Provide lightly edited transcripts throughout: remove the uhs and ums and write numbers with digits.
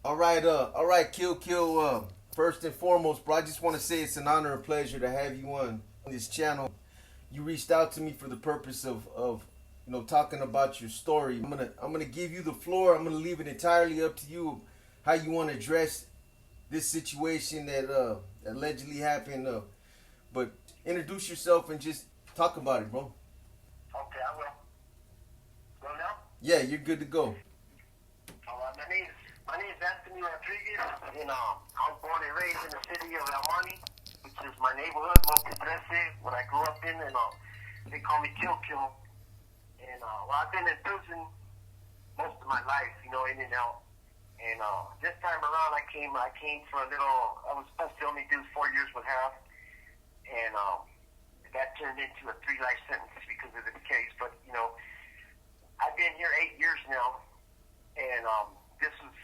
All right, Kill. First and foremost, bro, I just want to say it's an honor and pleasure to have you on this channel. You reached out to me for the purpose of talking about your story. I'm gonna give you the floor. I'm gonna leave it entirely up to you how you want to address this situation that allegedly happened. But introduce yourself and just talk about it, bro. Okay, I will. Go now? Yeah, you're good to go. My name is Anthony Rodriguez, and I was born and raised in the city of El Monte, which is my neighborhood, Monte Trece, what I grew up in, and they call me Kill. And I've been in prison most of my life, in and out. And this time around, I came for a little. I was supposed to only do 4 years with half, and that turned into a 3 life sentence because of this case. But I've been here 8 years now, and this was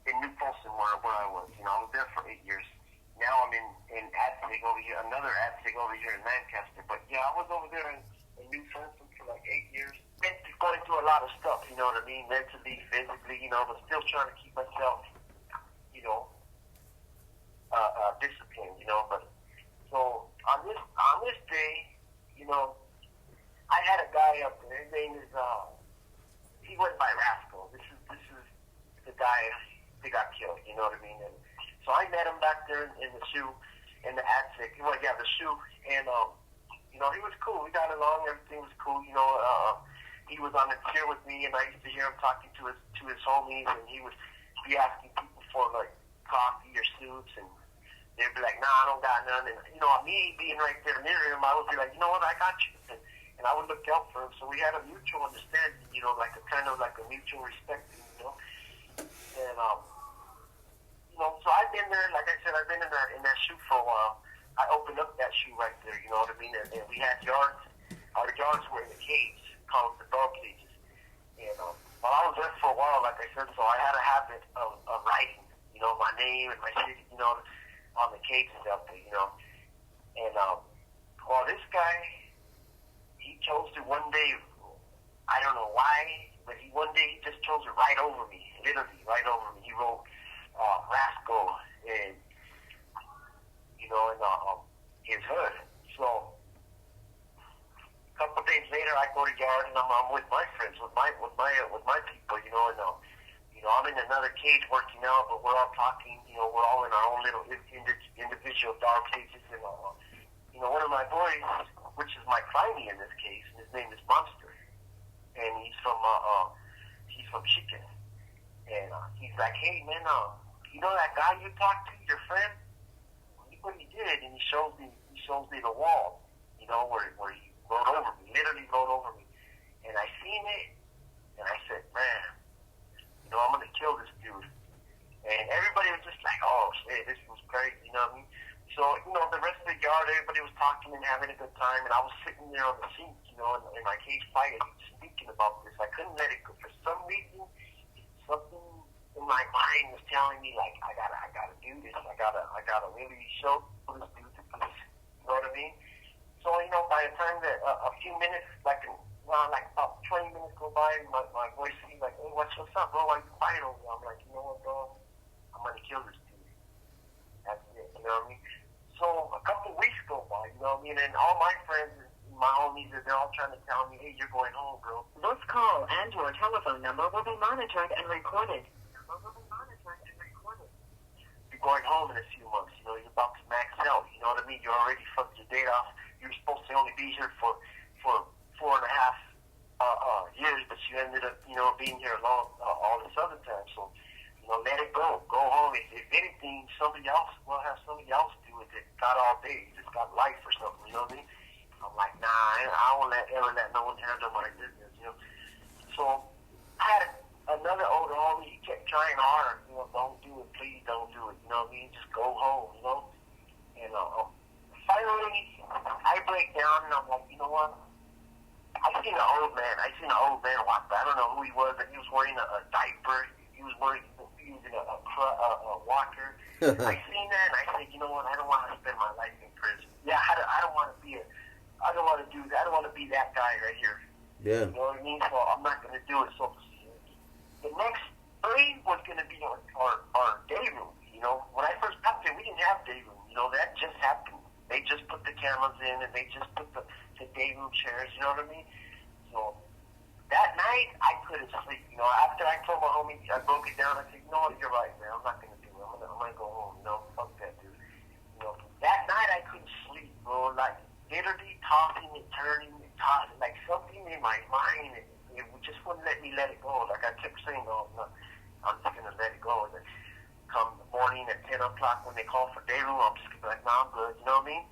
in New Folsom where I was. I was there for 8 years. Now I'm in Adsig over here, another Adsig over here in Lancaster. But yeah, I was over there in New Folsom for like 8 years. Been going through a lot of stuff, you know what I mean, mentally, physically, but still trying to keep myself, disciplined, But so on this day, I had a guy up there. His name is he went by Rascal. This is the guy that got killed. You know what I mean? And so I met him back there in the shoe, in the Attic. Well, yeah, the shoe, and he was cool. We got along. Everything was cool. He was on the chair with me, and I used to hear him talking to his homies, and he would be asking people for like coffee or soups, and they'd be like, "Nah, I don't got none." And me being right there near him, I would be like, "You know what? I got you." And I would look out for him. So we had a mutual understanding, like a kind of like a mutual respect, And so I've been there. Like I said, I've been in that shoe for a while. I opened up that shoe right there. You know what I mean? And we had yards. Our yards were in the cage, called the dog cages. And while I was there for a while, like I said, so I had a habit of writing, my name and my city, on the cages out there, And well, this guy, he chose to one day, I don't know why, but one day he just chose to write over me, literally write over me. He wrote Rascal and his hood. So a couple of days later, I go to yard and I'm with my friends, with my people, and I'm in another cage working out, but we're all talking. We're all in our own little individual dog cages, and one of my boys, which is my climbing in this case, and his name is Monster, and he's from Chicken, and he's like, "Hey man, that guy you talked to, your friend? Look what he did," and he shows me the wall, where he wrote over me, literally wrote over me, and I seen it, and I said, "Man, I'm gonna kill this dude," and everybody was just like, "Oh shit, this was crazy," you know what I mean? So, the rest of the yard, everybody was talking and having a good time, and I was sitting there on the seat, in my cage quiet, speaking about this. I couldn't let it go. For some reason, something in my mind was telling me, like, I gotta do this. I gotta really show this dude this. You know what I mean? So, by the time that a few minutes, like about 20 minutes go by, my voice is like, "Hey, what's up, bro? Why are you quiet over there?" I'm like, "You know what, bro? I'm gonna kill this dude. That's it." You know what I mean? So a couple of weeks go by, you know what I mean? And all my friends, my homies, they're all trying to tell me, "Hey, you're going home, bro." This call and your telephone number will be monitored and recorded. You're going home in a few months. You're about to max out. You know what I mean? You're already fucked your date off. You're supposed to only be here for 4.5 years, but you ended up, being here all this other time. So, let it go. Go home. If anything, somebody else will have somebody else do it that got all day, just got life or something. You know what I mean? I'm like, nah, I won't ever let no one handle my business. So I had another older homie. He kept trying hard. Don't do it, please, don't do it. You know what I mean? Just go home. And finally, I break down and I'm like, you know what? I seen an old man walk by. I don't know who he was, but he was wearing a diaper. He was using a walker. I seen that and I said, you know what? I don't want to spend my life in prison. Yeah, I don't want to be I don't want to do that. I don't want to be that guy right here. Yeah. You know what I mean? So I'm not going to do it. So the next 3 was going to be our room chairs, you know what I mean? So that night, I couldn't sleep. You know, after I told my homie, I broke it down. I said, you know what, you're right, man. I'm not going to do it. I'm going to go home. You know, fuck that, dude. You know, that night I couldn't sleep, bro. Like, literally tossing and turning and tossing. Like, something in my mind, it just wouldn't let me let it go. Like, I kept saying, oh, no, I'm just going to let it go. And then come the morning at 10 o'clock when they call for day room, I'm just going to be like, no, I'm good. You know what I mean?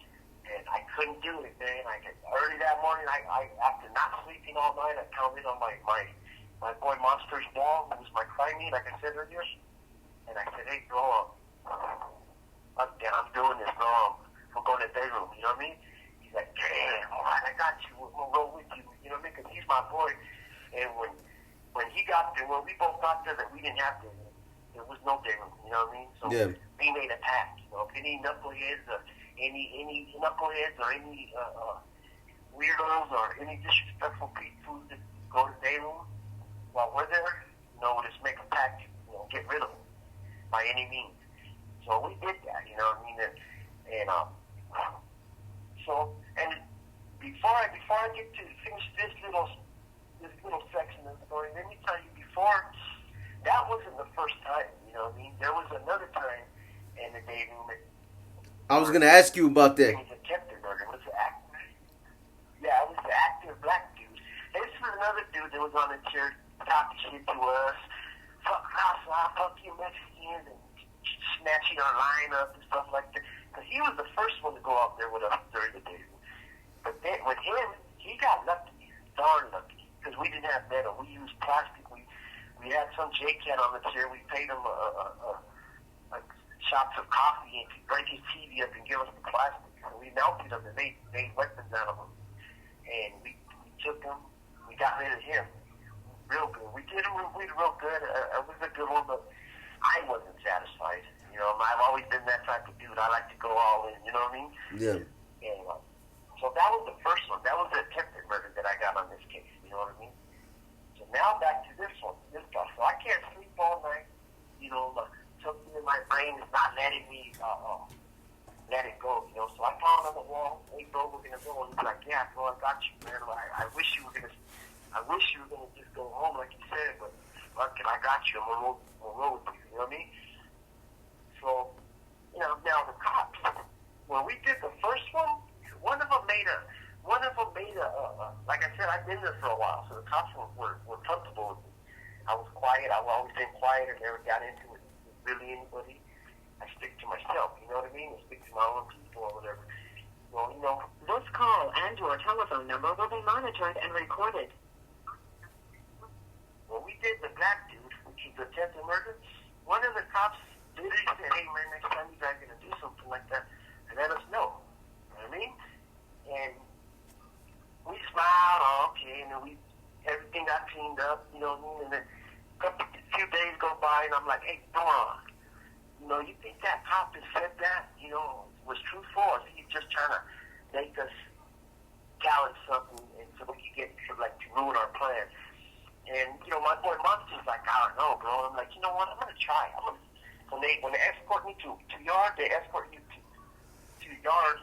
And I couldn't do it, man. Early that morning, I after not sleeping all night, I counted on my boy Monster's ball, who was my crimey, like I said earlier. And I said, hey, bro, I'm doing this, bro. I'm going to day room, you know what I mean? He's like, damn, all right, I got you. We'll roll with you, you know what I mean? Because he's my boy. And when he got there, when we both got there, that we didn't have day room. There was no day room, you know what I mean? So we made a pact, you know, if any knuckleheads any knuckleheads or any weirdos or any disrespectful people that go to day room while we're there, you know, just make a pact, you know, get rid of them by any means. So we did that, you know what I mean? And before I get to finish this little section of the story, let me tell you, before, that wasn't the first time, you know what I mean? There was another time in the day room. I was going to ask you about that. It was attempted murder. It was the active black dude. This was another dude that was on the chair talking shit to us. Fuck Casa, fuck you Mexicans, and snatching our line up and stuff like that. Because he was the first one to go out there with us during the day. But then with him, he got lucky, darn lucky, because we didn't have metal. We used plastic. We had some J-Cat on the chair. We paid him shots of coffee and to break his TV up and give us the plastic. So we melted them and made weapons out of them. And we took them. We got rid of him. Real good. We did real good. It was a good one, but I wasn't satisfied. You know, I've always been that type of dude. I like to go all in. You know what I mean? Yeah. Anyway, so that was the first one. That was the attempted murder that I got on this case. You know what I mean? So now back to this one. This stuff. So I can't sleep all night. You know, something in my brain is not letting me let it go, you know. So I found on the wall, hey bro, we're gonna go. And he's like, yeah, bro, I got you, man. I wish you were gonna just go home like you said, but fuck it, I got you. I'm gonna roll with you. You know what I mean? So, you know, now the cops, when we did the first one, one of them made a like I said, I've been there for a while, so the cops were comfortable with me. I was quiet. I've always been quiet. I never got into it with really anybody. I stick to myself, you know what I mean? I stick to my own people or whatever. Well, you know. This call and your telephone number will be monitored and recorded. When we did the black dude, which is the attempted murder, one of the cops literally said, hey man, next time you guys are going to do something like that, let us know. You know what I mean? And we smiled, okay, and then everything got cleaned up, you know what I mean? And then a few days go by, and I'm like, hey, Dawn, you know, you think that cop that said that, you know, was truthful, or is he just trying to make us challenge something and so we can get to ruin our plan? And, you know, my boy Monster's like, I don't know, bro. I'm like, you know what, I'm going to try. When they escort me to yard, they escort you to yard.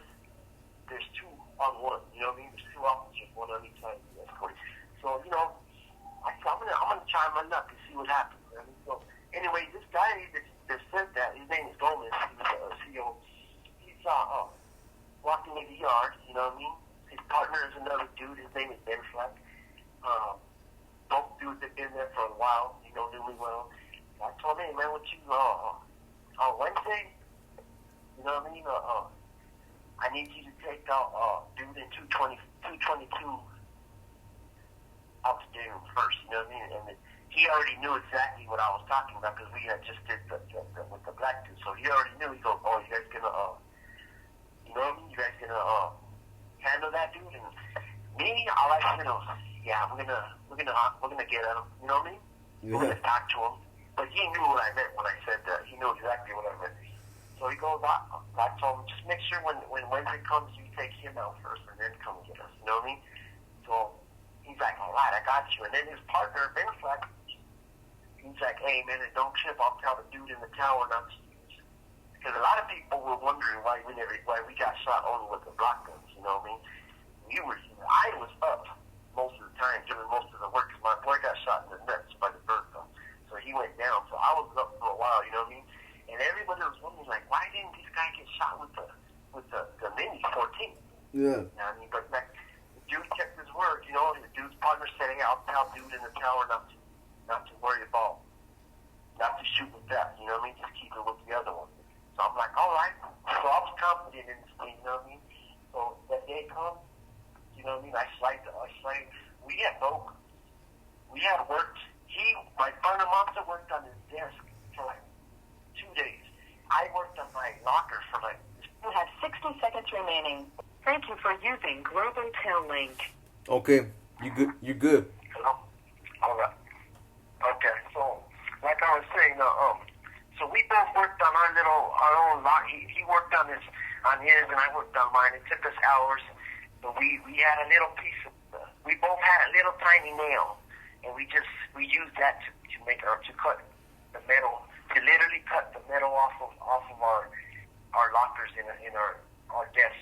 There's 2 on 1, you know what I mean? There's 2 officers, 1 on each side of the escort. So, you know, I'm gonna try my luck and see what happens. You know? So anyway, this guy that said that, his name is Gomez. He was a CEO. He's walking in the yard. You know what I mean? His partner is another dude. His name is Ben Fleck. Both dudes have been there for a while. You know, knew me well. I told him, hey man, what you on Wednesday? You know what I mean? I need you to take out dude in 222 out to dinner first, you know what I mean? And he already knew exactly what I was talking about because we had just did the with the black dude. So he already knew. He goes, oh, you guys gonna, you know what I mean? You guys gonna handle that dude? And me, all I said was, yeah, we're gonna get at him. You know what I mean? Yeah. We're gonna talk to him. But he knew what I meant when I said that. He knew exactly what I meant. So he goes, I told him, just make sure when Wednesday comes, you take him out first and then come get us. You know what I mean? So he's like, all right, I got you. And then his partner, Ben Fleck, he's like, hey, man, don't trip. I'll tell the dude in the tower not to use. Because a lot of people were wondering why we got shot only with the block guns. You know what I mean? I was up most of the time, doing most of the work. 'Cause my boy got shot in the nuts by the bird though. So he went down. So I was up for a while, you know what I mean? And everybody was wondering, like, why didn't this guy get shot with the Mini 14? Yeah. You know what I mean? But like, the dude kept his word, you know. The dude's partner said, hey, I'll tell dude in the tower not to worry about, not to shoot with that, you know what I mean? Just keep it with the other one. So I'm like, all right. So I was confident in this thing, you know what I mean? So that day comes, you know what I mean? I slide. We had worked. My partner Monster worked on his desk for like 2 days. I worked on my locker for like. You have 60 seconds remaining. Thank you for using Global Tel Link. Okay, you good. Hello? All right. Okay, so like I was saying, so we both worked on our own lot. He worked on his, and I worked on mine. It took us hours, but we had a little piece of. We both had a little tiny nail, and we used that to cut the metal, to literally cut the metal off of our lockers in our desks.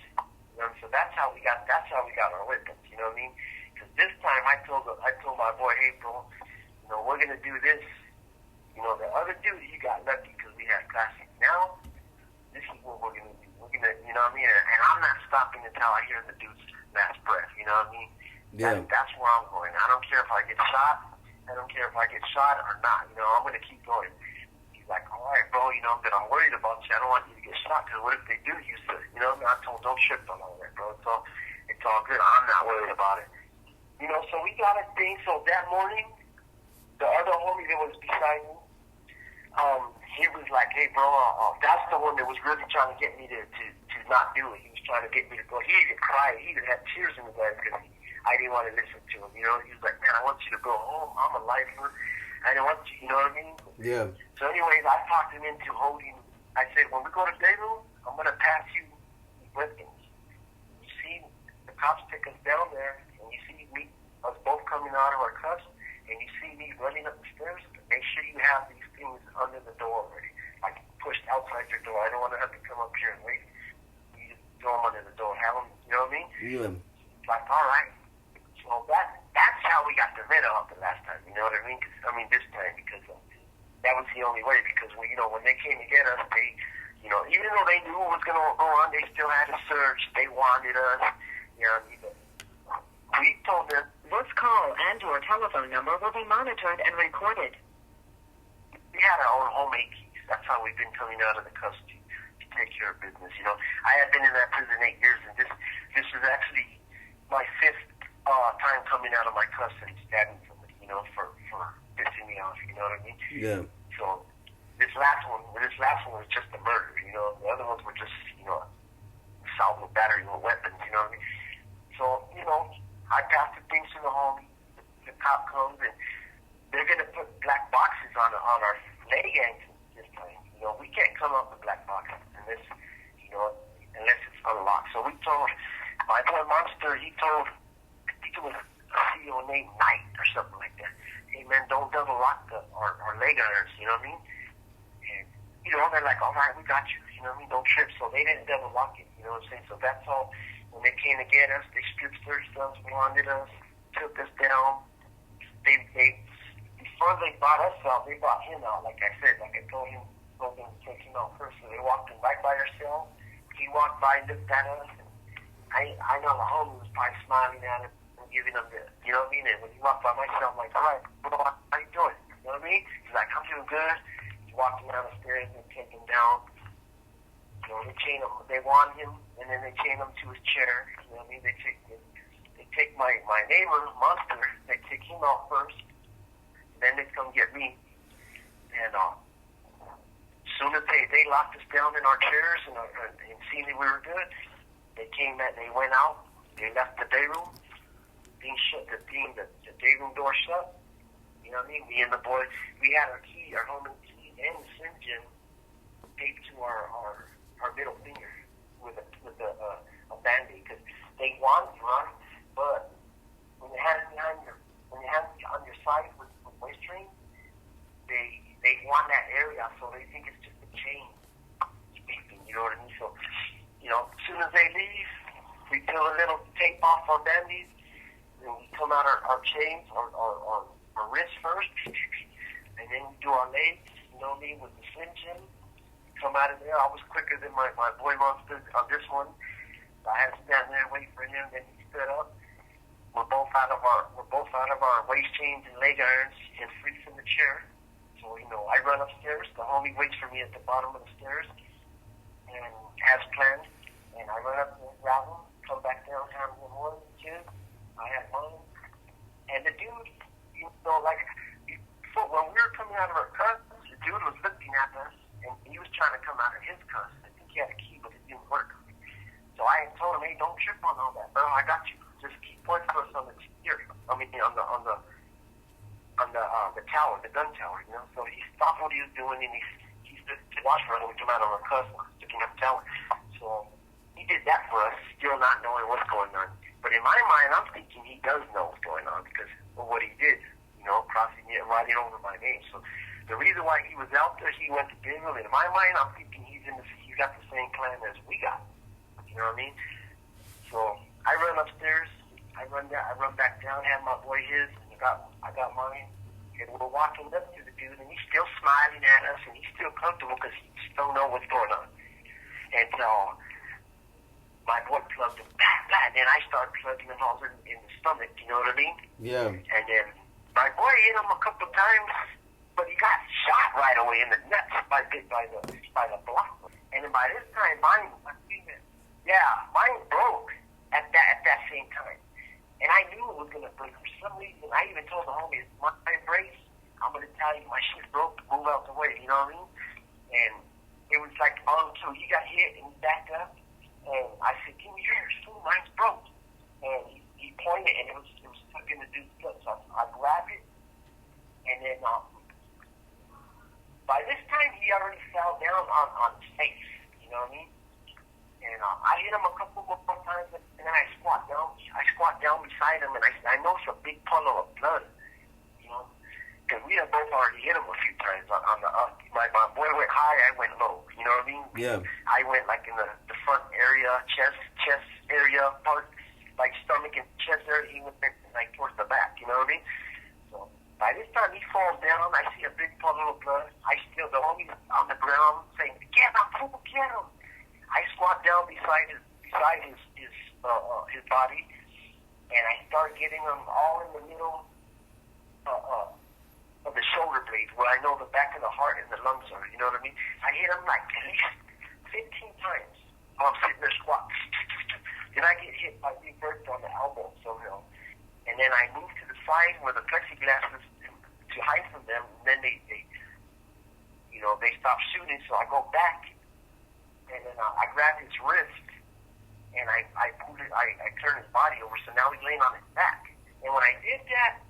You know, so that's how we got our weapons. You know what I mean? Because this time I told my boy, hey bro, you know, we're gonna do this. You know, the other dude, he got lucky because we had classic. Now, this is what we're gonna do. We're gonna, you know what I mean? And I'm not stopping until I hear the dude's last breath. You know what I mean? Yeah. That's where I'm going. I don't care if I get shot. I don't care if I get shot or not. You know, I'm gonna keep going. He's like, all right, bro. You know, but I'm worried about you. I don't want you to get shot because what if they do use it? You know, I told him, don't trip on all that, bro. It's all good. I'm not worried about it. You know, so we got a thing. So that morning, the other homie that was beside me, he was like, hey, bro, that's the one that was really trying to get me to not do it. He was trying to get me to go. He even cried. He even had tears in his eyes because I didn't want to listen to him. You know, he was like, man, I want you to go home. I'm a lifer. I don't want you know what I mean? Yeah. So anyways, I talked him into holding. I said, when we go to day room, I'm going to pass you weapons. You see the cops take us down there, and you see us both coming out of our cuffs, and you see me running up the stairs. Make sure you have these things under the door already, like pushed outside your door. I don't want to have to come up here and wait. You just throw them under the door, have them, you know what I mean? Yeah. Like, all right. So that's how we got the red out the last time, you know what I mean? This time, because that was the only way, because when they came to get us, they, you know, even though they knew what was going to go on, they still had to search. They wanted us, you know what I mean? We told them. This call and your telephone number will be monitored and recorded. We had our own homemade keys. That's how we've been coming out of the custody to take care of business. You know, I had been in that prison 8 years, and this is actually my 5th time coming out of my custody, stabbing somebody. You know, for pissing me off. You know what I mean? Yeah. So this last one was just a murder. You know, the other ones were just assault with battery with weapons. You know what I mean? So I passed the things to the homie. The cop comes and they're gonna put black boxes on our leg ankles this time. You know, we can't come up with black boxes unless it's unlocked. So we told my boy Monster. He told I think it was a CEO named Knight or something like that. Hey man, don't double lock our leg irons. You know what I mean? And they're like, all right, we got you. You know what I mean? Don't trip. So they didn't double lock it. You know what I'm saying? So that's all. When they came to get us, they strip searched us, blinded us, took us down. They before they brought us out, they brought him out. Like I said, like I told him, told them to take him out first. So they walked him right by our cell. He walked by, looked at us, and I know the homie was probably smiling at him and giving him the, you know what I mean? And when he walked by my cell, I'm like, all right, bro, how you doing? You know what I mean? He's like, I'm doing good. He walked him down the stairs and take him down. You know, they wand him, and then they chain him to his chair. You know what I mean? They take my neighbor, Monster, they take him out first, then they come get me. And as soon as they locked us down in our chairs and seen that we were good, they came and they went out. They left the day room. Things shut. The day room door shut. You know what I mean? Me and the boy, we had our key, our home key, and the SIM taped to our middle finger with a band-aid, because they want you, huh? But when you have it on your side with waist train, they want that area, so they think it's just a chain speaking. You know what I mean? So as soon as they leave, we peel a little tape off our band-aids, come out our chains, our wrists first, and then we do our legs, you know what I mean, with the Slim Jim. Come out of there. I was quicker than my boy monster on this one. I had to stand there and wait for him, then he stood up. We're both out of our waist chains and leg irons and free from the chair. So, you know, I run upstairs. The homie waits for me at the bottom of the stairs, and as planned. And I run up and grab him, come back down, have him 1, 2. I had mine. And the dude, you know, like, so when we were coming out of our cuss, the dude was looking at us, and he was trying to come out of his cuss. I think he had a key, but it didn't work. So I told him, hey, don't trip on all that, bro. I got you. Just keep pointing for us on the exterior. I mean, on the tower, the gun tower, you know. So he stopped what he was doing, and he stood to watch for us when we come out of our cuss, sticking up the tower. So he did that for us, still not knowing what's going on. But in my mind, I'm thinking he does know what's going on because of what he did, you know, crossing it, writing over my name. So the reason why he was out there, he went to Binghamton. In my mind, I'm thinking he's got the same plan as we got. You know what I mean? So I run upstairs, I run back down, have my boy his, and I got mine. And we're walking up to the dude, and he's still smiling at us, and he's still comfortable because he just don't know what's going on. And so my boy plugged him back, and then I started plugging him all in the stomach, you know what I mean? Yeah. And then my boy hit him a couple times, but he got shot right away in the nuts by the block. And then by this time, mine broke at that same time. And I knew it was going to break for some reason. I even told the homies, my brace, I'm going to tell you, my shit broke, move out the way, you know what I mean? And it was like on until he got hit and he backed up. And I said, give me yours, too, mine's broke. And he pointed, and it was stuck in the dude's foot. So I grabbed it, and then by this time, he already fell down on his face, you know what I mean? And I hit him a couple more times, and then I squat down beside him, and I noticed a big puddle of blood, you know, because we had both already hit him a few times on the my boy went high, I went low, you know what I mean? Yeah. I went like in the front area, chest area part, like stomach and chest area. He went like towards the back, you know what I mean? So by this time he falls down, I see a big puddle of blood. The homie's on the ground saying, "Get him, fool, get him!" I squat down beside his body, and I start getting him all in the middle of the shoulder blades, where I know the back of the heart and the lungs are. You know what I mean? I hit him like at least 15 times while I'm sitting there squatting. Then I get hit by Big Bird on the elbow somehow, and then I move to the side where the plexiglass is to hide from them. And then they stop shooting, so I go back. And then I grabbed his wrist, and I turned his body over, so now he's laying on his back. And when I did that,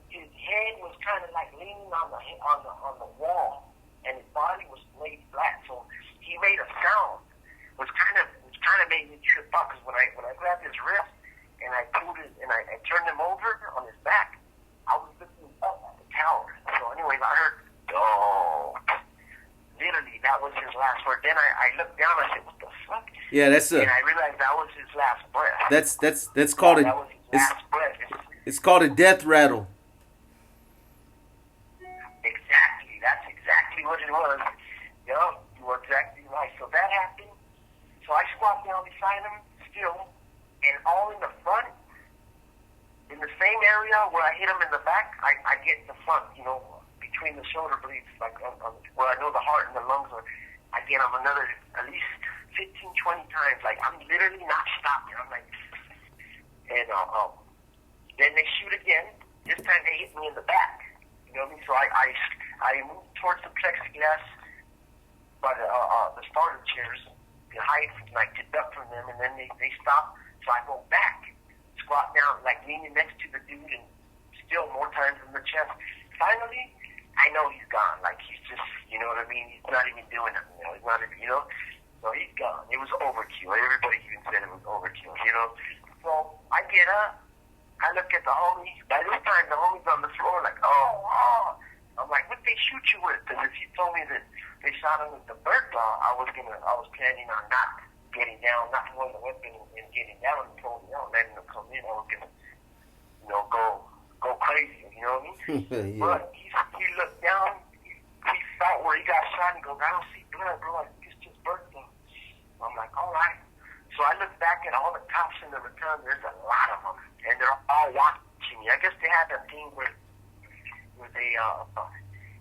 his head was kind of like leaning on the wall, and his body was laid flat. So he made a sound, which kind of made me trip up. Because when I grabbed his wrist and I pulled it and I turned him over on his back, I was looking up at the tower. So anyways, I heard, "Oh." Literally, that was his last word. Then I looked down. I said, "What the fuck?" Yeah, and I realized that was his last breath. That's called that was his last breath. It's called a death rattle. Exactly. That's exactly what it was. Yup, you were exactly right. So that happened. So I squat down beside him still, and all in the front, in the same area where I hit him in the back, I get in the front, you know, between the shoulder blades, like where I know the heart and the lungs are. I get him another at least 15, 20 times. Like, I'm literally not stopping. I'm like, and then they shoot again. This time they hit me in the back. You know what I mean? So I moved towards the plexiglass by the starter chairs to hide, like to duck from them, and then they stop. So I go back, squat down, like leaning next to the dude, and still more times in the chest. Finally, I know he's gone. Like, he's just, you know what I mean? He's not even doing it. You know, he's not even, you know? So he's gone. It was overkill. Everybody even said it was overkill, you know? So I get up. I look at the homie. By this time, the homie's on the floor like, oh. I'm like, what they shoot you with? Because if you told me that they shot him with the bird claw, I was planning on not getting down, not throwing the weapon and getting down and throwing down, letting him come in. I was going to, go crazy. You know what I mean? Yeah. But he looked down. He felt where he got shot. And he goes, I don't see blood, bro. I think it's just burnt though. I'm like, all right. So I look back at all the cops in the return. There's a lot of them, and they're all watching me. I guess they had that thing where they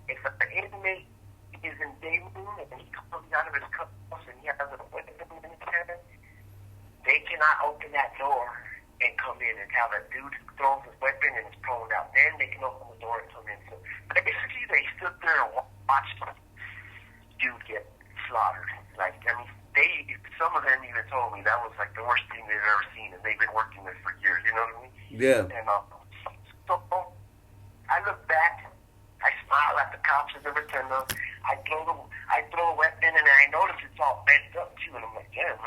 if an inmate is in day room and he comes out of his cuffs and he has a weapon in his hand, they cannot open that door and come in and have a dude throws his weapon and is prone out. Then they can open the door and come in. So basically, they stood there and watched dude get slaughtered. Like, I mean, some of them even told me that was like the worst thing they've ever seen, and they've been working this for years. You know what I mean? Yeah. And so I look back, I smile at the cops and everything. I throw a weapon, and I notice it's all bent up too, and I'm like, damn.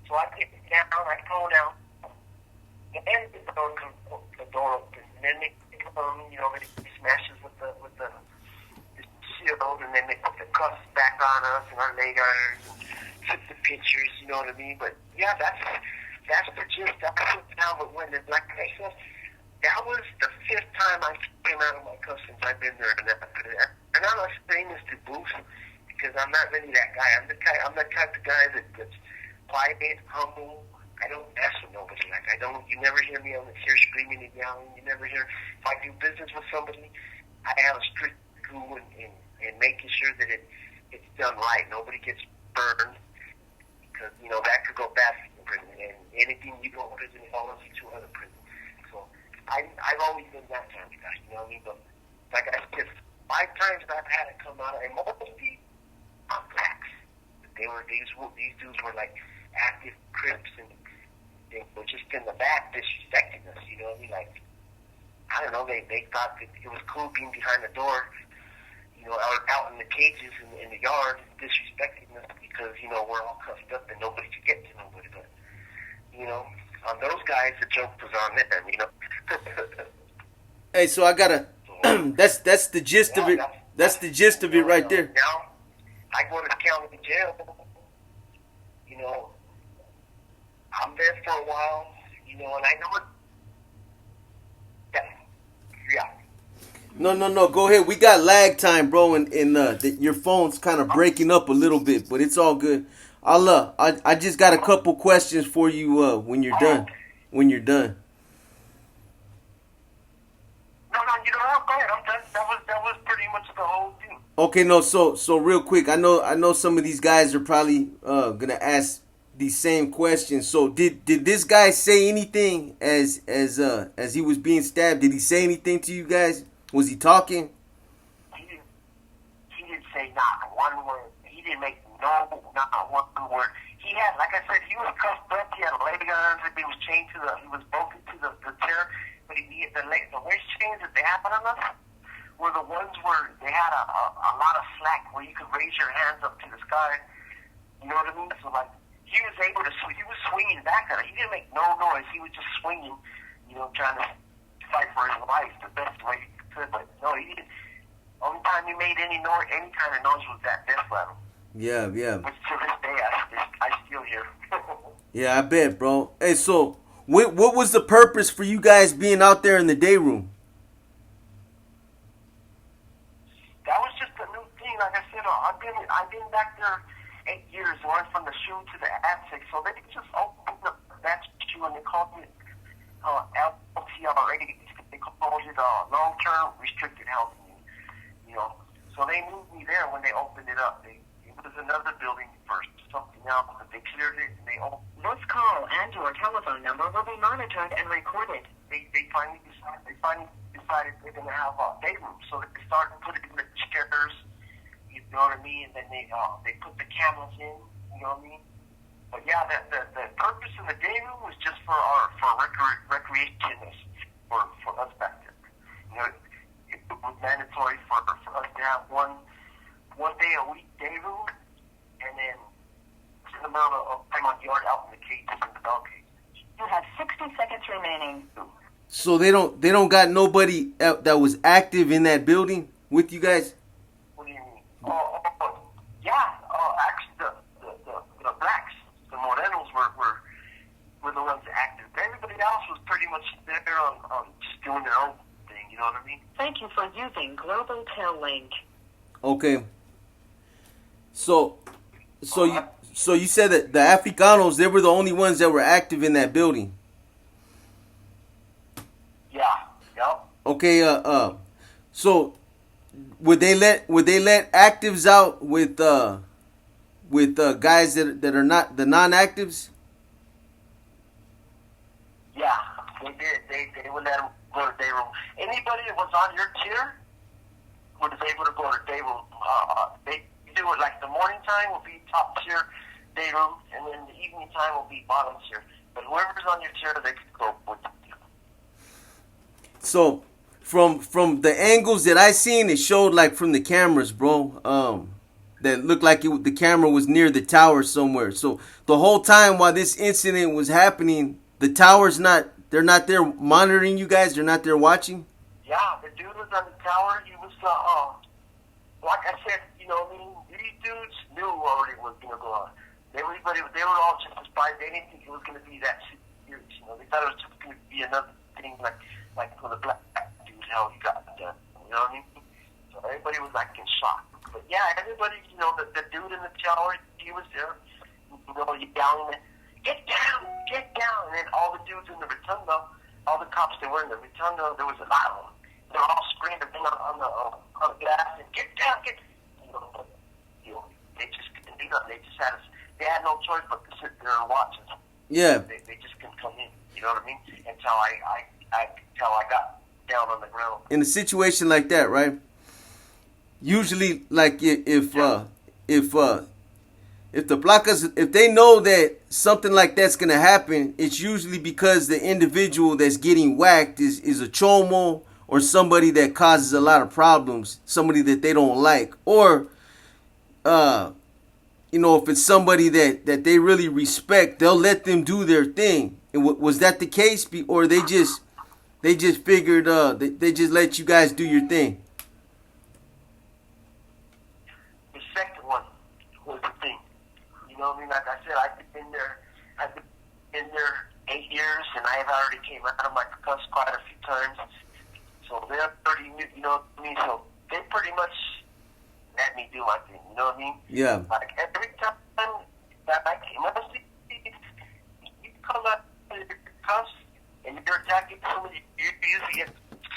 So I get down, I pull down, and the door opens, and then they come, they smashes with the shield, and then they put the cuffs back on us and our leg irons, and took the pictures, you know what I mean? But yeah, that's the gist. That's what now. But when like I said, that was the 5th time I came out of my cuffs since I've been there, and I'm not saying this to boost because I'm not really that guy. I'm the type of guy that's quiet, humble. I don't mess with nobody. Like you never hear me on the here screaming and yelling. You never hear, if I do business with somebody, I have a strict rule in making sure that it's done right. Nobody gets burned because, that could go bad in prison. And anything you go to prison follows you to other prison. So I've always been that kind of guy, you know what I mean? But like I said, 5 times I've had it come out, and mostly on blacks. These dudes were like active Crips, and they were just in the back disrespecting us, you know what I mean? Like, I don't know, they thought that it was cool being behind the door, out in the cages in the yard, disrespecting us because, we're all cuffed up and nobody could get to nobody. But, on those guys, the joke was on them, Hey, so I gotta. That's the gist of it. That's the gist of it right there. Now, I go to the county jail. I'm there for a while, and I know it. Yeah. No. Go ahead. We got lag time, bro, and your phone's kind of breaking up a little bit, but it's all good. I just got a couple questions for you when you're done. When you're done. No, go ahead. I'm done. That was pretty much the whole thing. Okay, no. So real quick, I know some of these guys are probably gonna ask these same questions. So did this guy say anything as he was being stabbed? Did he say anything to you guys? Was he talking? He didn't say not one word. He didn't make not one word. He had, like I said, he was cuffed up. He had a leg on. He was chained he was bolted to the chair. But the waist chains that they had on us were the ones where they had a lot of slack where you could raise your hands up to the sky. You know what I mean? So like, he was able to, he was swinging back at it. He didn't make no noise. He was just swinging, trying to fight for his life the best way he could. But no, he didn't. Only time he made any kind of noise was that death rattle. Yeah. Which to this day, I still hear. Yeah, I bet, bro. Hey, so what was the purpose for you guys being out there in the day room? That was just a new thing. Like I said, I've been back there 8 years, went from the shoe to the attic. So they just opened up that shoe and they called it LTRA. They called it long-term restricted housing. So they moved me there when they opened it up. It was another building first, something else, but they cleared it and they opened. This call and your telephone number will be monitored and recorded. They finally decided they're going to have a day room. So they started putting the chairs, you know what I mean? And then they put the cameras in, you know what I mean? But yeah, the purpose of the day room was just for recreationists, for us back there. It was mandatory for us to have one day a week day room, and then an amount of time on yard out in the cages and the dog cages. You have 60 seconds remaining. So they don't got nobody that was active in that building with you guys? What do you mean? Yeah. Actually, the blacks, the morenos were the ones active. Everybody else was pretty much there on just doing their own thing. You know what I mean? Thank you for using Global Tel Link. Okay. So you said that the Africanos, they were the only ones that were active in that building. Yeah. Yep. Okay. So would they let actives out with guys that are not the non-actives? Yeah, they did. They would let them go to day room. Anybody that was on your tier was able to go to day room. They do it like the morning time will be top tier day room, and then the evening time will be bottom tier. But whoever's on your tier, they could go with you. So from the angles that I seen, it showed like from the cameras, bro. That looked like the camera was near the tower somewhere. So the whole time while this incident was happening, the tower's they're not there monitoring you guys. They're not there watching. Yeah, the dude was on the tower. He was, like I said, you know, I mean, these dudes knew already what was going to go on. They were all just surprised. They didn't think it was going to be that serious. You know, they thought it was just going to be another thing like for the black dude, how he got done. You know what I mean? So everybody was like in shock. But yeah, everybody, you know, the dude in the tower, he was there, you know, yelling, get down, get down. And then all the dudes in the rotunda, all the cops that were in the rotunda, there was a lot of them. They're all screaming on the glass and get down, get. You know, they just couldn't do nothing. They had no choice but to sit there and watch it. Yeah. They just couldn't come in. You know what I mean? Until I got down on the ground. In a situation like that, right? Usually, like if the placas, if they know that something like that's gonna happen, it's usually because the individual that's getting whacked is a chomo or somebody that causes a lot of problems, somebody that they don't like, or you know, if it's somebody that they really respect, they'll let them do their thing. And was that the case, or they just figured they just let you guys do your thing? Second one was the thing. You know what I mean? Like I said, I've been there 8 years, and I've already came out of my cuss quite a few times. So they're pretty, you know what I mean? So they pretty much let me do my thing. You know what I mean? Yeah. Like every time that I came out, you come out of your cuss and you're attacking somebody, you usually get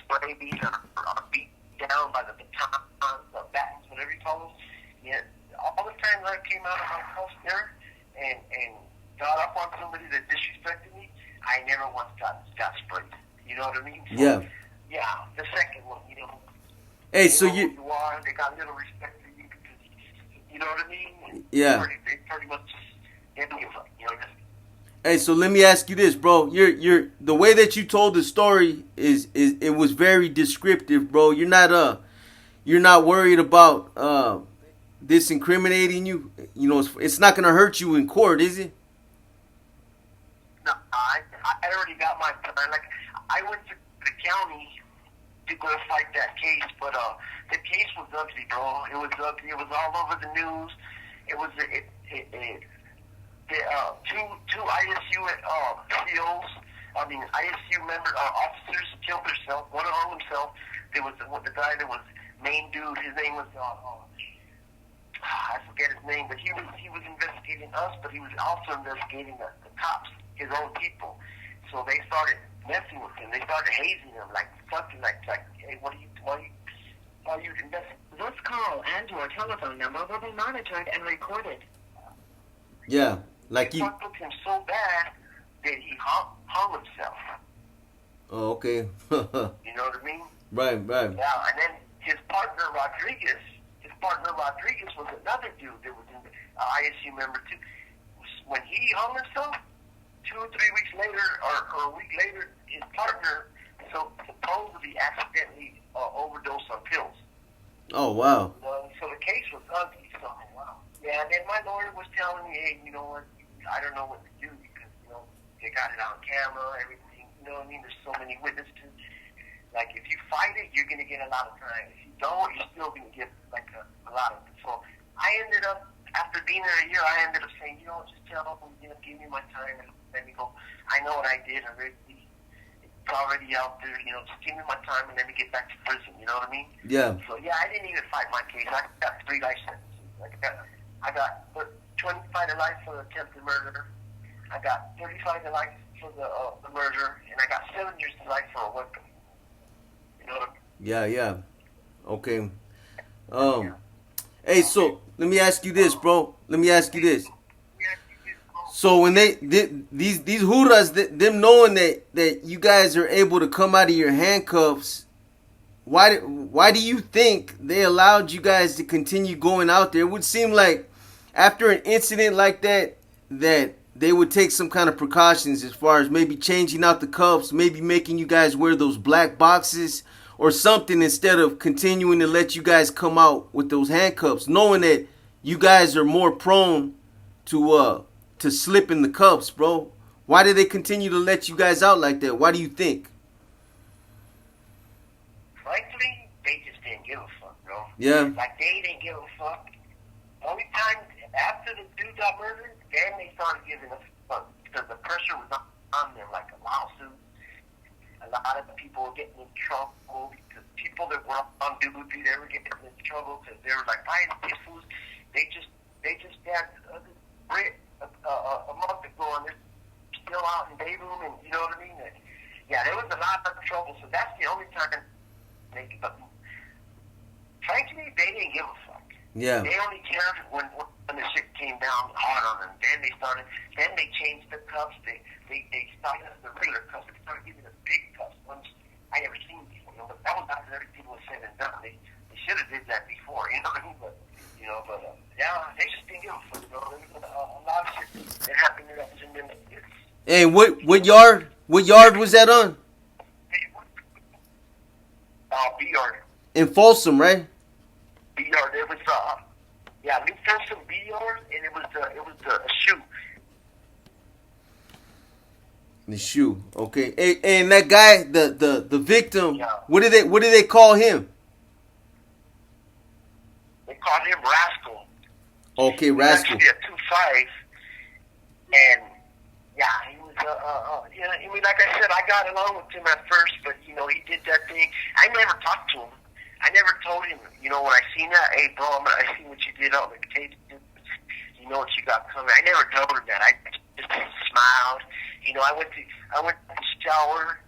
spray beat or beat down by the batons, the batons, whatever you call them. Yeah, all the times I came out of my house there and got up on somebody that disrespected me, I never once got sprayed. You know what I mean? So, Yeah. Yeah, the second one, you know. Hey, so know who you are, they got a little respect for you because, you know what I mean? Yeah. They pretty much just didn't give up, you know. Hey, so let me ask you this, bro. You're the way that you told the story is it was very descriptive, bro. You're not worried about this incriminating you. You know, it's not gonna hurt you in court, is it? No, I already got my time. Like I went to the county to go fight that case, but the case was ugly, bro. It was ugly. It was all over the news. It was two ISU COs. I mean ISU member officers killed themselves. One hung himself. There was the guy that was main dude. His name was I forget his name, but he was investigating us, but he was also investigating the cops, his own people. So they started messing with him. They started hazing him, like something like hey, why are you investigating? This call and your telephone number will be monitored and recorded. Yeah, like they you. fucked with him so bad that he hung himself. Oh, okay. You know what I mean? Right. Yeah, and then his partner Rodriguez was another dude that was an ISU member too. When he hung himself, 2 or 3 weeks later, or a week later, his partner supposedly accidentally overdosed on pills. Oh, wow. So the case was ugly. So wow. Yeah, and then my lawyer was telling me, hey, you know what? I don't know what to do because they got it on camera, everything. You know what I mean? There's so many witnesses. Like, if you fight it, you're going to get a lot of time. If you don't, you're still going to get, like, a lot of it. So I ended up, after being there a year, I ended up saying, just tell them, give me my time and let me go. I know what I did. I really already out there. You know, just give me my time and let me get back to prison. You know what I mean? Yeah. So yeah, I didn't even fight my case. I got 3 life sentences. I got 25 to life for attempted murder. I got 35 to life for the murder, and I got 7 years to life for a weapon. You know what I mean? Yeah. Okay. Hey, so let me ask you this, bro. Let me ask you this. So when these huras, them knowing that you guys are able to come out of your handcuffs, why do you think they allowed you guys to continue going out there? It would seem like after an incident like that they would take some kind of precautions as far as maybe changing out the cuffs, maybe making you guys wear those black boxes or something instead of continuing to let you guys come out with those handcuffs, knowing that you guys are more prone to slip in the cuffs, bro. Why do they continue to let you guys out like that? Why do you think? Frankly, they just didn't give a fuck, bro. Yeah. Like, they didn't give a fuck. Only time after the dude got murdered, then they started giving a fuck because the pressure was on them, like a lawsuit. A lot of people were getting in trouble because people that were on duty, they were getting in trouble because they were like, why is these fools? They just had a month ago and they're still out in day room, and you know what I mean? And, yeah, there was a lot of trouble, so that's the only time but frankly, they didn't give a fuck. Yeah. They only cared when the shit came down hard on them. Then they changed the cuffs. They started the regular cuffs. They started giving us big cuffs, ones I never seen before. You know, but that was after everything was said and done. They should have did that before, you know what I mean? But yeah, they just didn't give a fuck. You know, there was a lot of shit that happened in that prison. Hey, what yard was that on? B-yard. In Folsom, right? B-yard. It was New Folsom B-yard, and it was a shoe. The shoe. Okay. Hey, and that guy, the victim, Yeah. what did they call him? They called him Rascal. Okay, Rascal. He was actually a 2'5", and yeah, he was I mean, like I said, I got along with him at first, but you know, he did that thing. I never talked to him. I never told him. You know, when I seen that, hey, bro, I seen what you did on the tape. You know what you got coming. I never told him that. I just smiled. You know, I went to the shower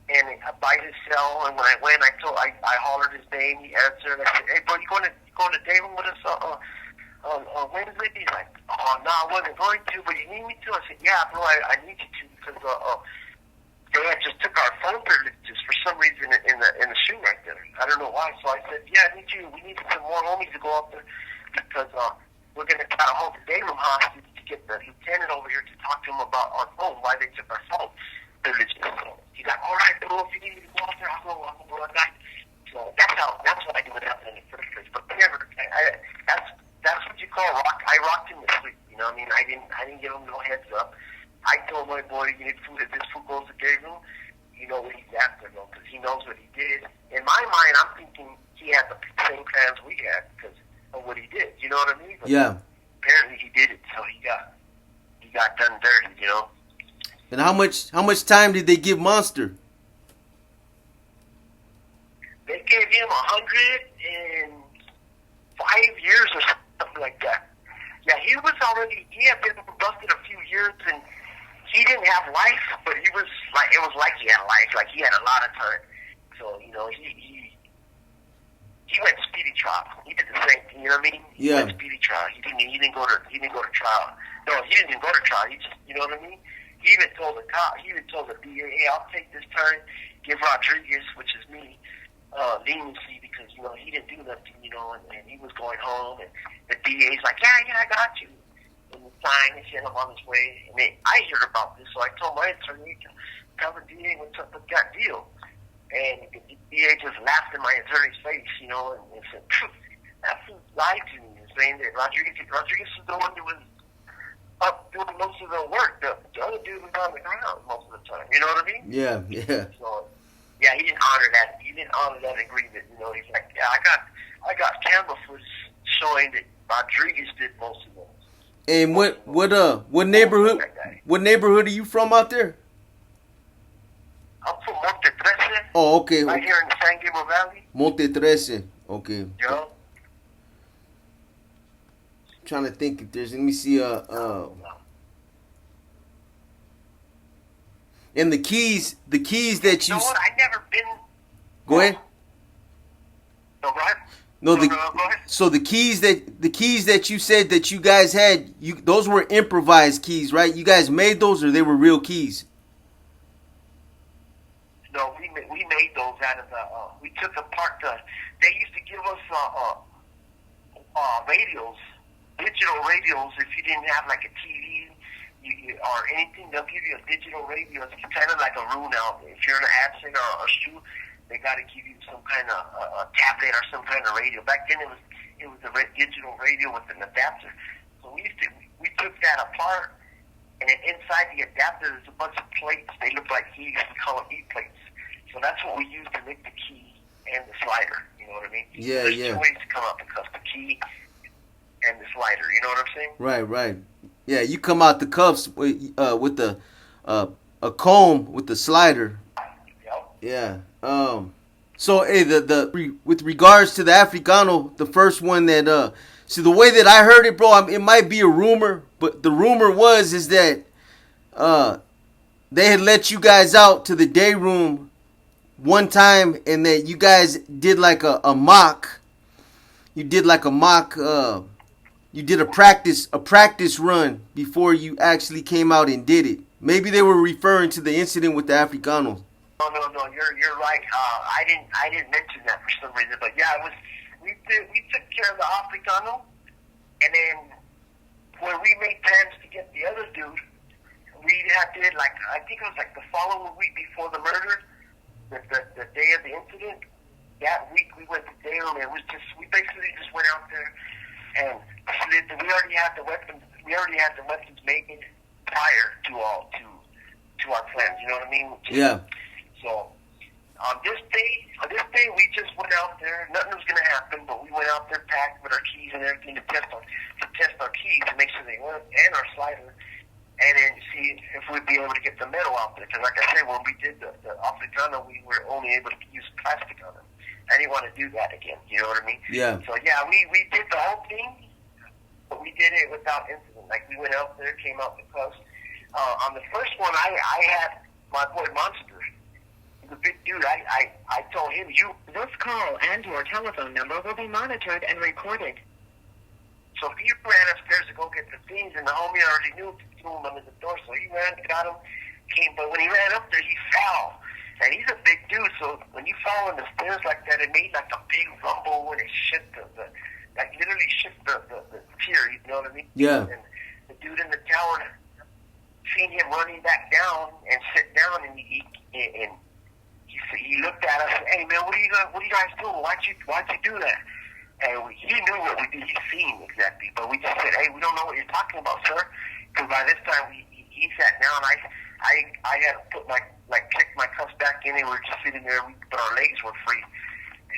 and by his cell, and when I went, I hollered his name. He answered. I said, hey, bro, you going to day room with us on Wednesday? He's like, oh, no, I wasn't going to, but you need me to? I said, yeah, bro, I need you to because they had just took our phone privileges for some reason in the shoe right there. I don't know why. So I said, yeah, I need you. We need some more homies to go out there because we're going to try to hold the day room hostage to get the lieutenant over here to talk to him about our phone, why they took our phone privileges. So he's like, all right, bro, if you need me to go out there, I'll go, bro. So that's what I do it in the first place. But that's what you call rock. I rocked him to sleep. You know what I mean? I didn't give him no heads up. I told my boy, you need food. If this food goes to day room, you know what he's after, though, because he knows what he did. In my mind, I'm thinking he had the same plans we had because of what he did. You know what I mean? But Yeah. apparently he did it, so he got done dirty. You know. And how much time did they give Monster? They gave him 105 years or something like that. Yeah, he had been busted a few years, and he didn't have life, but it was like he had life, like he had a lot of time. So, you know, he went speedy trial. He did the same thing, you know what I mean? He Yeah. went speedy trial. He didn't go to trial. No, he didn't even go to trial. He just, you know what I mean? He even told the DA, hey, I'll take this time, give Rodriguez, which is me, leniency because, you know, he didn't do nothing, you know, and he was going home, and the DA's like, yeah, I got you. And the sign, and sent him on his way. And I heard about this, so I told my attorney, tell the DA what's up with that deal. And the DA just laughed in my attorney's face, you know, and said, that fool lied to me, saying that Rodriguez is the one that was up doing most of the work. The other dude was on the ground most of the time. You know what I mean? Yeah. So, yeah, he didn't honor that. He didn't honor that agreement. You know, he's like, yeah, I got camera footage showing that Rodriguez did most of those. And what neighborhood are you from out there? I'm from Oh, okay. Right here in the San Gabriel Valley. Monte 13. Okay. Yo. Trying to think if there's. Let me see. And the keys that You know what? I've never been. Go ahead. No, go ahead. No, Go ahead. so the keys that you said that you guys had, those were improvised keys, right? You guys made those, or they were real keys? No, we made those out of the. We took apart the. They used to give us radios, digital radios. If you didn't have like a TV or anything, they'll give you a digital radio. It's kind of like a room now. If you're in an absent or a shoe, they got to give you some kind of a tablet or some kind of radio. Back then, it was a digital radio with an adapter. So we took that apart, and then inside the adapter, there's a bunch of plates. They look like keys. We call them E-plates. So that's what we use to make the key and the slider. You know what I mean? Yeah, There's two ways to come out the cuffs: the key and the slider. You know what I'm saying? Right. Yeah, you come out the cuffs with the a comb with the slider. Yep. Yeah. So hey, with regards to the Africano, the first one that see, the way that I heard it, bro, it might be a rumor, but the rumor is that they had let you guys out to the day room one time, and that you guys did like a mock. You did like a mock. You did a practice run before you actually came out and did it. Maybe they were referring to the incident with the Africanos. No, you're right. I didn't mention that for some reason, but yeah, we took care of the Africano, and then when we made plans to get the other dude, we did like, I think it was like the following week before the murder, the day of the incident. That week we went to jail, and we basically just went out there and slid. We already had the weapons. We already had the weapons made prior to our plans. You know what I mean? Yeah. So on this day, we just went out there. Nothing was gonna happen, but we went out there packed with our keys and everything to test our keys to make sure they work, and our slider, and then see if we'd be able to get the metal out there. Because like I said, when we did the Africano, we were only able to use plastic on it. I didn't want to do that again. You know what I mean? Yeah. So yeah, we did the whole thing, but we did it without incident. Like we went out there, came out the coast. On the first one, I had my boy Monster. The big dude, I told him, This call and your telephone number will be monitored and recorded. so he ran upstairs to go get the things, and the homie already knew to throw him under the door, so he ran, got him, but when he ran up there, he fell, and he's a big dude, so when you fall on the stairs like that, it made like a big rumble, and it shook like literally shook the pier, you know what I mean? Yeah. And the dude in the tower seen him running back down and sit down, and he looked at us, hey man, what are you guys doing? Why'd you do that? And he knew what we did. He seen exactly, but we just said, hey, we don't know what you're talking about, sir. Because by this time he sat down. I had put kicked my cuffs back in, and we were just sitting there, but our legs were free,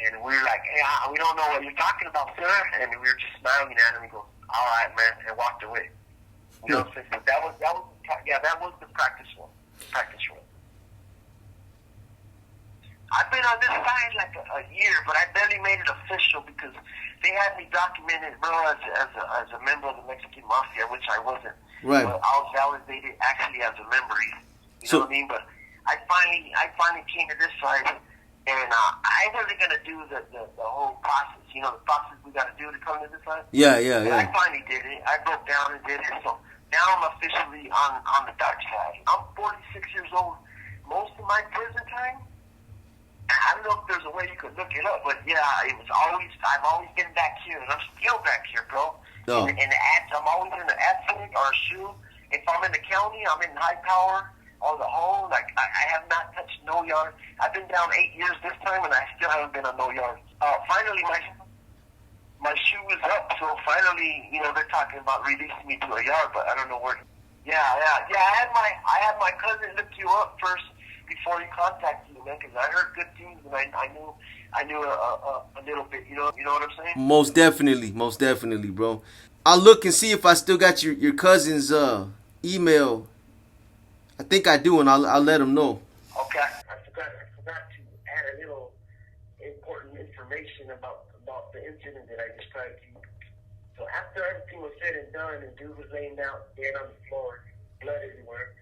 and we were like, hey, we don't know what you're talking about, sir. And we were just smiling at him. He goes, all right, man, and walked away. You know what I'm saying? So that was the practice one. I've been on this side like a year, but I barely made it official because they had me documented, bro, as a member of the Mexican Mafia, which I wasn't. Right. But I was validated actually as a member. You know what I mean? But I finally came to this side, and I wasn't gonna do the whole process. You know, the process we got to do to come to this side. Yeah. But I finally did it. I broke down and did it. So now I'm officially on the dark side. I'm 46 years old. Most of my prison time, I don't know if there's a way you could look it up, but yeah, I've always been back here, and I'm still back here, bro. Oh. In the ads, I'm always in the accident or a shoe. If I'm in the county, I'm in high power or the hole. Like, I have not touched no yard. I've been down 8 years this time, and I still haven't been on no yard. Finally, my shoe is up, so finally, you know, they're talking about releasing me to a yard, but I don't know where. Yeah. I had my cousin look you up first before he contacted you, man, because I heard good things, and I knew a little bit. You know what I'm saying? Most definitely, bro. I'll look and see if I still got your cousin's email. I think I do, and I'll let him know. Okay. I forgot to information about the incident that I described to you. So after everything was said and done, and dude was laying out dead on the floor, blood everywhere,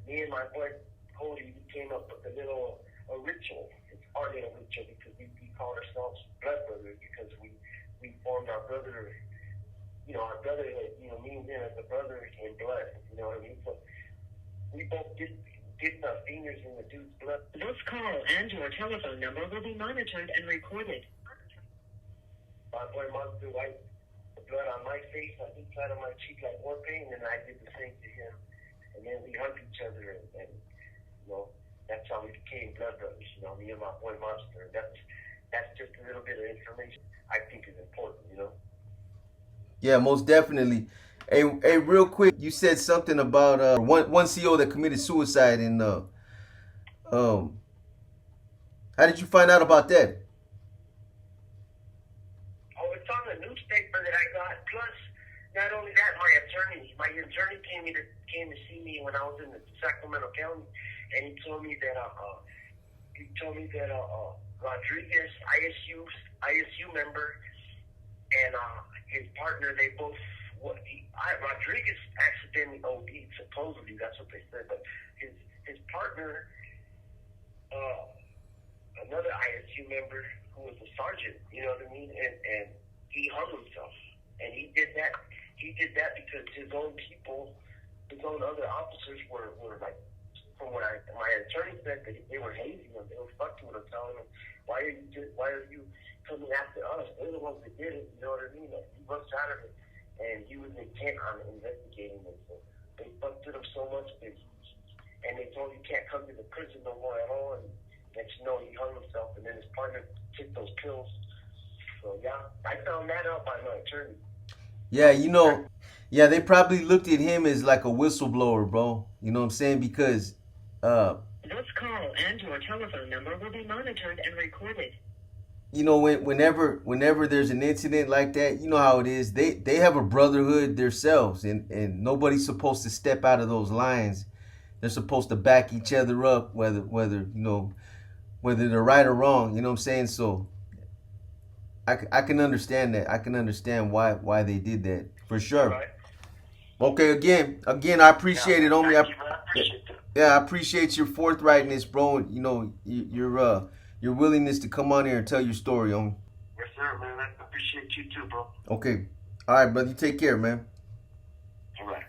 me and my boy Cody, we came up with a ritual. It's our little ritual because we called ourselves blood brothers because we formed our brother. Our brotherhood. Me and him as a brother in blood. You know what I mean? So we both dipped our fingers in the dude's blood. This call and your telephone number will be monitored and recorded. My boy Monster wiped the blood on my face, on each side of my cheek like war paint, and I did the same to him. And then we hugged each other, and that's how we became blood brothers. Me and my boy Monster. That's just a little bit of information I think is important. Yeah, most definitely. Hey, real quick, you said something about one CO that committed suicide, and how did you find out about that? Oh, it's on the newspaper that I got. Plus, not only that, my attorney came to see me when I was in the Sacramento County, and he told me that Rodriguez, ISU member, and his partner, they both. Rodriguez accidentally OD'd, supposedly, that's what they said, but his partner, another ISU member who was a sergeant, you know what I mean, and he hung himself, and he did that because his own people, his own other officers were like, from what my attorney said, that they were hazing him, they were fucking with him, telling him, why are you coming after us? They're the ones that did it, you know what I mean? Like, he rushed out of it. And he was intent on investigating them. So they fucked with him so much that and they told him, you can't come to the prison no more at all. And next you know, he hung himself, and then his partner took those pills. So yeah, I found that out by my attorney. Yeah, they probably looked at him as like a whistleblower, bro. You know what I'm saying? Because this call and your telephone number will be monitored and recorded. Whenever there's an incident like that, you know how it is. They have a brotherhood themselves, and nobody's supposed to step out of those lines. They're supposed to back each other up, whether they're right or wrong. You know what I'm saying? So I can understand that. I can understand why they did that for sure. Right. Okay, again, I appreciate it, homie. I appreciate your forthrightness, bro. Your willingness to come on here and tell your story, homie. Yes, sir, man. I appreciate you too, bro. Okay. All right, brother. You take care, man. All right.